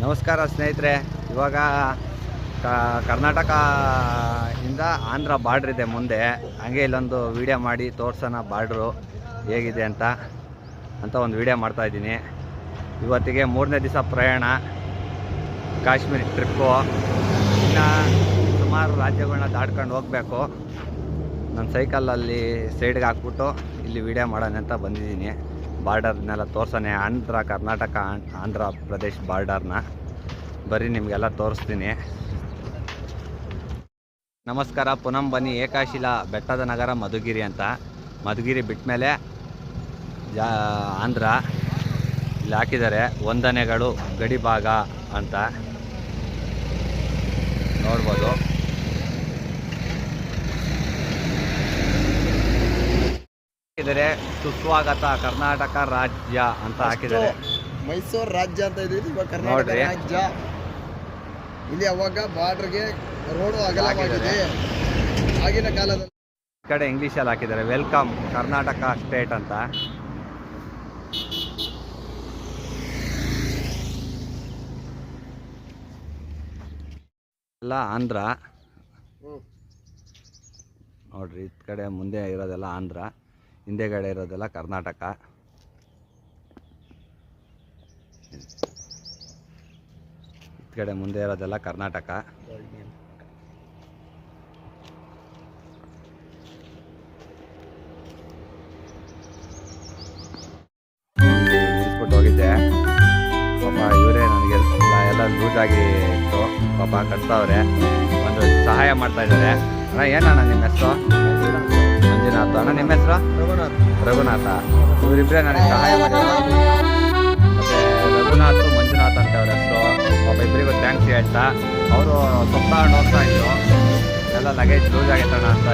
ನಮಸ್ಕಾರ ಸ್ನೇಹಿತರೆ. ಇವಾಗ ಕರ್ನಾಟಕ ಇಂದ ಆಂಧ್ರ ಬಾರ್ಡ್ರ್ ಇದೆ ಮುಂದೆ. ಹಾಗೆ ಇಲ್ಲೊಂದು ವಿಡಿಯೋ ಮಾಡಿ ತೋರ್ಸೋಣ ಬಾರ್ಡ್ರು ಹೇಗಿದೆ ಅಂತ ಒಂದು ವಿಡಿಯೋ ಮಾಡ್ತಾಯಿದ್ದೀನಿ. ಇವತ್ತಿಗೆ 3ನೇ ದಿವಸ ಪ್ರಯಾಣ, ಕಾಶ್ಮೀರ ಟ್ರಿಪ್ಪು. ಇನ್ನು ಸುಮಾರು ರಾಜ್ಯಗಳನ್ನ ದಾಟ್ಕೊಂಡು ಹೋಗಬೇಕು. ನನ್ನ ಸೈಕಲಲ್ಲಿ ಸೈಡ್ಗೆ ಹಾಕ್ಬಿಟ್ಟು ಇಲ್ಲಿ ವಿಡಿಯೋ ಮಾಡೋಣ ಅಂತ ಬಂದಿದ್ದೀನಿ. ಬಾರ್ಡರ್ನೆಲ್ಲ ತೋರ್ಸೋಣ, ಕರ್ನಾಟಕ ಆಂಧ್ರ ಪ್ರದೇಶ್ ಬಾರ್ಡರ್ನ ಬರೀ ನಿಮಗೆಲ್ಲ ತೋರಿಸ್ತೀನಿ. ನಮಸ್ಕಾರ. ಪುನಃ ಬನ್ನಿ. ಏಕಾಶಿಲಾ ಬೆಟ್ಟದ ನಗರ ಮಧುಗಿರಿ ಅಂತ. ಮಧುಗಿರಿ ಬಿಟ್ಟ ಮೇಲೆ ಆಂಧ್ರ ಇಲ್ಲಿ ಹಾಕಿದ್ದಾರೆ. ವಂದನೆಗಳು ಗಡಿಭಾಗ ಅಂತ ನೋಡ್ಬೋದು. ಹಾಕಿದರೆ ಸುಸ್ವಾಗತ ಕರ್ನಾಟಕ ರಾಜ್ಯ ಅಂತ ಹಾಕಿದ್ದಾರೆ. ಮೈಸೂರು ರಾಜ್ಯ ಅಂತ ಇದೆ, ಇವಾಗ ಕರ್ನಾಟಕ ರಾಜ್ಯ. ಇಲ್ಲಿ ಅವಾಗ ಬಾರ್ಡರ್ಗೆ ರೋಡು ಅಗಲವಾಗಿದೆ ಆಗಿನ ಕಾಲದಲ್ಲಿ. ಈ ಕಡೆ ಇಂಗ್ಲೀಷಲ್ಲಿ ಹಾಕಿದ್ದಾರೆ ವೆಲ್ಕಮ್ ಕರ್ನಾಟಕ ಸ್ಟೇಟ್ ಅಂತ. ಎಲ್ಲ ಆಂಧ್ರ ನೋಡ್ರಿ. ಈ ಕಡೆ ಮುಂದೆ ಇರೋದೆಲ್ಲ ಆಂಧ್ರ, ಹಿಂದೆಗಡೆ ಇರೋದೆಲ್ಲ ಕರ್ನಾಟಕ. ಈ ಕಡೆ ಮುಂದೆ ಇರೋದೆಲ್ಲ ಕರ್ನಾಟಕ. ನಿಲ್ಸ್ಬಿಟ್ಟು ಹೋಗಿದ್ದೆ. ಪಾಪ ಇವರೇ ನನಗೆ ಎಲ್ಲ ಲೂಸಾಗಿ ಇತ್ತು. ಪಾಪ ಕಟ್ತಾವ್ರೆ, ಒಂದು ಸಹಾಯ ಮಾಡ್ತಾ ಇದ್ದಾರೆ. ಅಣ್ಣ ಏನಣ್ಣ ನಿಮ್ಮ ಹೆಸರು? ಮಂಜುನಾಥ್. ಅಣ್ಣ ನಿಮ್ಮ ಹೆಸರು? ರಘುನಾಥ. ಇವರಿಬ್ಬರೇ ನನಗೆ ಸಹಾಯ ಮಾಡಿದ್ರು. ಮತ್ತು ರಘುನಾಥ್ ಮಂಜುನಾಥ್ ಅಂತ ಅವ್ರ ಹೆಸರು. ಪಾಪ ಇಬ್ಬರಿಗೂ ಥ್ಯಾಂಕ್ಸ್ ಹೇಳ್ತಾ ಅವರು ಸೊಪ್ಪ ಹೋಗ್ತಾ ಇದ್ರು. ಎಲ್ಲ ಲಗೇಜ್ ಲೂಸ್ ಆಗೈತಣ್ಣ ಅಂತ